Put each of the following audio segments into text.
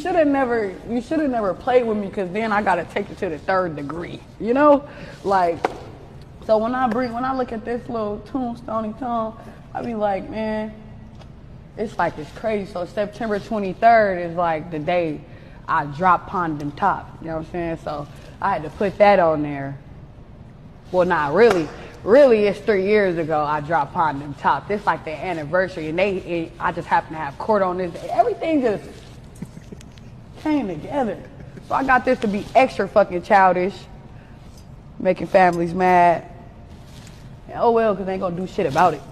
You should have never played with me, because then I gotta take it to the 3rd degree, you know? Like, so when I look at this little tombstone tone, I be like, man, it's crazy. So September 23rd is like the day I dropped Pond them top, you know what I'm saying? So I had to put that on there. Well, not really. Really, it's 3 years ago I dropped Pond them top. It's like the anniversary, and I just happen to have court on this day. Everything just came together. So I got this to be extra fucking childish, making families mad. And oh well, because they ain't gonna do shit about it.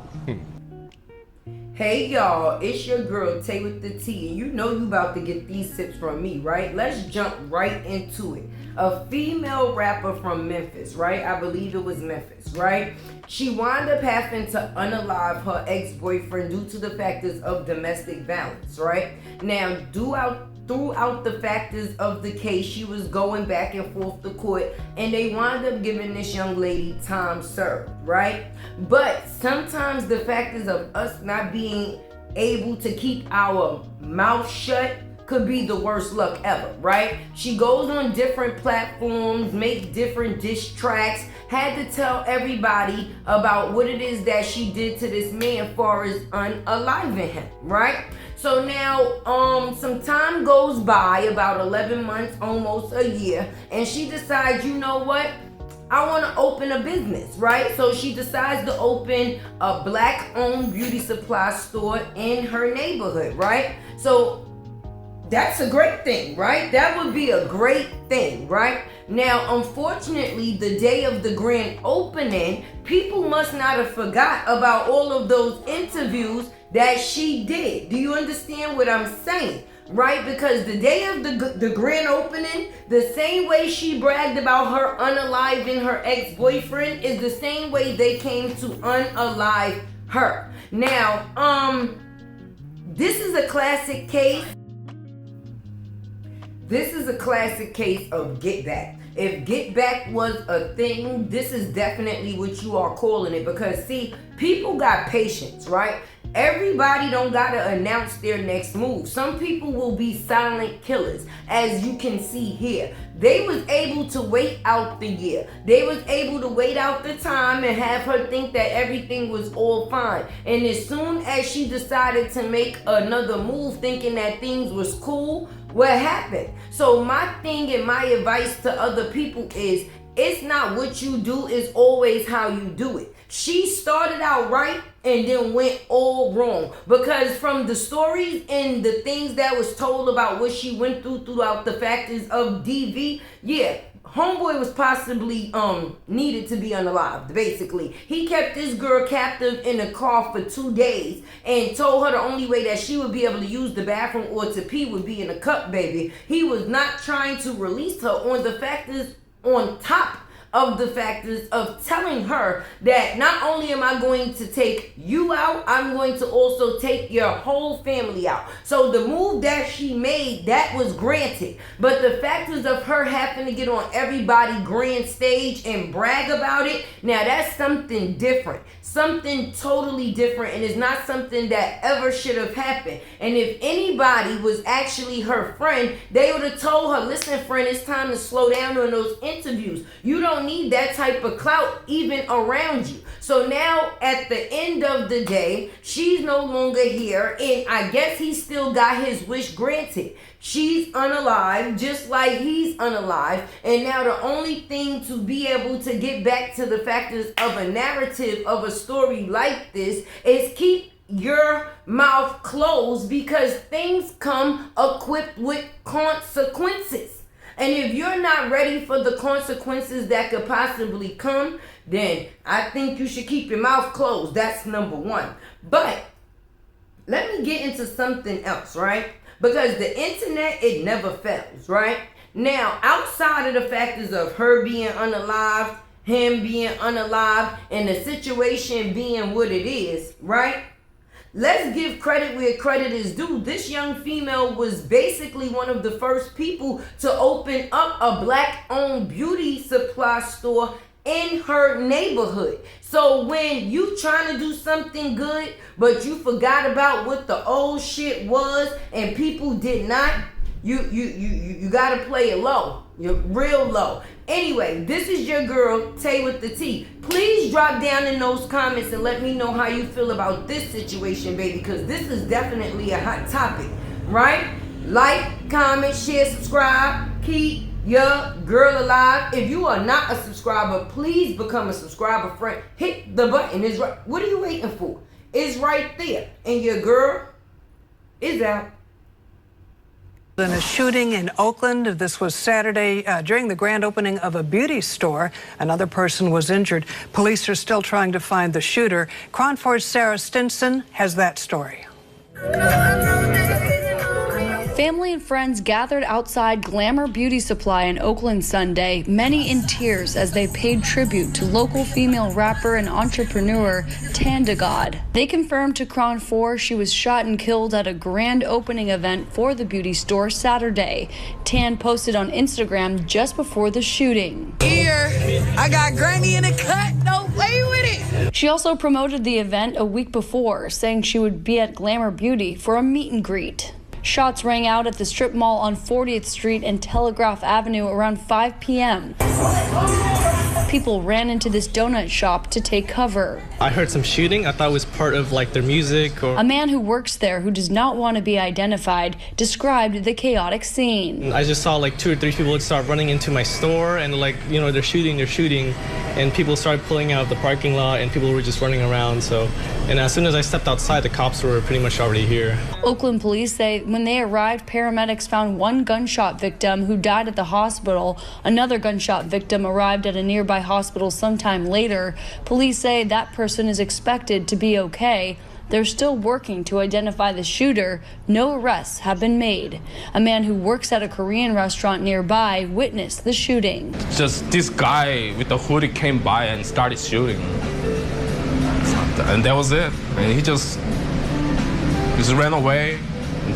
Hey y'all, it's your girl Tay with the T, and you know you about to get these tips from me, right? Let's jump right into it. A female rapper from Memphis, right? I believe it was Memphis, right? She wound up having to unalive her ex-boyfriend due to the factors of domestic violence, right? Now, throughout the factors of the case, she was going back and forth to court, and they wound up giving this young lady time served, right? But sometimes the factors of us not being able to keep our mouth shut could be the worst luck ever, right? She goes on different platforms, make different diss tracks, had to tell everybody about what it is that she did to this man as far as unaliving him, right? So now, some time goes by, about 11 months, almost a year, and she decides, you know what? I want to open a business, right? So she decides to open a black-owned beauty supply store in her neighborhood, right? So that's a great thing, right? That would be a great thing, right? Now, unfortunately, the day of the grand opening, people must not have forgot about all of those interviews that she did. Do you understand what I'm saying? Right? Because the day of the grand opening, the same way she bragged about her unaliving her ex-boyfriend is the same way they came to unalive her. Now, this is a classic case. This is a classic case of get back. If get back was a thing, this is definitely what you are calling it. Because see, people got patience, right? Everybody don't gotta announce their next move. Some people will be silent killers, as you can see here. They was able to wait out the year. They was able to wait out the time and have her think that everything was all fine. And as soon as she decided to make another move thinking that things was cool, what happened? So my thing and my advice to other people is, it's not what you do, it's always how you do it. She started out right and then went all wrong, because from the stories and the things that was told about what she went through throughout the factors of DV, yeah, homeboy was possibly needed to be unalived. Basically, he kept this girl captive in a car for 2 days and told her the only way that she would be able to use the bathroom or to pee would be in a cup, baby. He was not trying to release her on the factors, on top of the factors of telling her that not only am I going to take you out, I'm going to also take your whole family out. So the move that she made, that was granted. But the factors of her having to get on everybody grand stage and brag about it, now that's something different. Something totally different, and it's not something that ever should have happened. And if anybody was actually her friend, they would have told her, listen friend, it's time to slow down on those interviews. You don't need that type of clout even around you. So now at the end of the day, she's no longer here, and I guess he still got his wish granted. She's unalived just like he's unalived, and now the only thing to be able to get back to the factors of a narrative of a story like this is keep your mouth closed, because things come equipped with consequences. And if you're not ready for the consequences that could possibly come, then I think you should keep your mouth closed. That's number one. But let me get into something else, right? Because the internet, it never fails, right? Now, outside of the factors of her being unalived, him being unalived, and the situation being what it is, right? Let's give credit where credit is due. This young female was basically one of the first people to open up a black-owned beauty supply store in her neighborhood. So when you trying to do something good, but you forgot about what the old shit was and people did not, You gotta play it low. You're real low. Anyway, this is your girl, Tay with the T. Please drop down in those comments and let me know how you feel about this situation, baby, because this is definitely a hot topic, right? Like, comment, share, subscribe. Keep your girl alive. If you are not a subscriber, please become a subscriber friend. Hit the button. It's right. What are you waiting for? It's right there. And your girl is out. In a shooting in Oakland, this was Saturday during the grand opening of a beauty store. Another person was injured. Police are still trying to find the shooter. KRON 4's Sarah Stinson has that story. Family and friends gathered outside Glamour Beauty Supply in Oakland Sunday, many in tears as they paid tribute to local female rapper and entrepreneur Tan God. They confirmed to KRON 4 she was shot and killed at a grand opening event for the beauty store Saturday. Tan posted on Instagram just before the shooting. Here, I got Granny in a cut, no way with it. She also promoted the event a week before, saying she would be at Glamour Beauty for a meet and greet. Shots rang out at the strip mall on 40th Street and Telegraph Avenue around 5 p.m. People ran into this donut shop to take cover. I heard some shooting. I thought it was part of like their music or... A man who works there who does not want to be identified described the chaotic scene. I just saw like 2 or 3 people start running into my store and like, you know, they're shooting. And people started pulling out of the parking lot and people were just running around. And as soon as I stepped outside, the cops were pretty much already here. Oakland police say when they arrived, paramedics found one gunshot victim who died at the hospital. Another gunshot victim arrived at a nearby hospital sometime later. Police say that person is expected to be okay. They're still working to identify the shooter. No arrests have been made. A man who works at a Korean restaurant nearby witnessed the shooting. Just this guy with the hoodie came by and started shooting. And that was it. And he just ran away.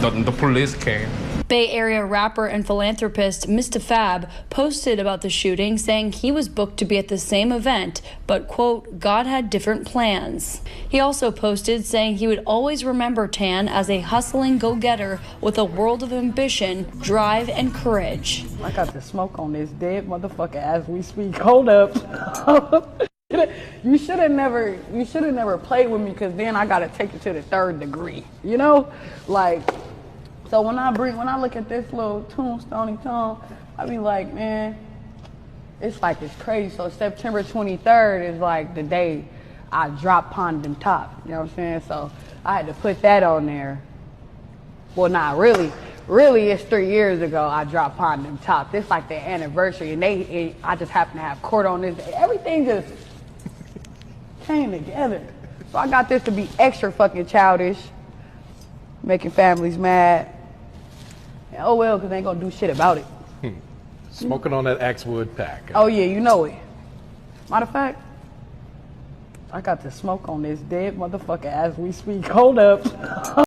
The police came. Bay Area rapper and philanthropist Mr. Fab posted about the shooting, saying he was booked to be at the same event, but, quote, God had different plans. He also posted saying he would always remember Tan as a hustling go-getter with a world of ambition, drive, and courage. I got the smoke on this dead motherfucker as we speak. Hold up. You should have never played with me, because then I gotta take it to the 3rd degree. You know? Like, so when I look at this little tombstone, I be like, man, it's crazy. So September 23rd is like the day I dropped Pondom Top. You know what I'm saying? So I had to put that on there. Well, not really. Really, it's 3 years ago I dropped Pondom Top. It's like the anniversary, and I just happen to have court on this. Everything just came together. So I got this to be extra fucking childish, making families mad. And oh well, because they ain't gonna do shit about it. Smoking on that Axewood pack. Oh yeah, you know it. Matter of fact, I got the smoke on this dead motherfucker as we speak. Hold up.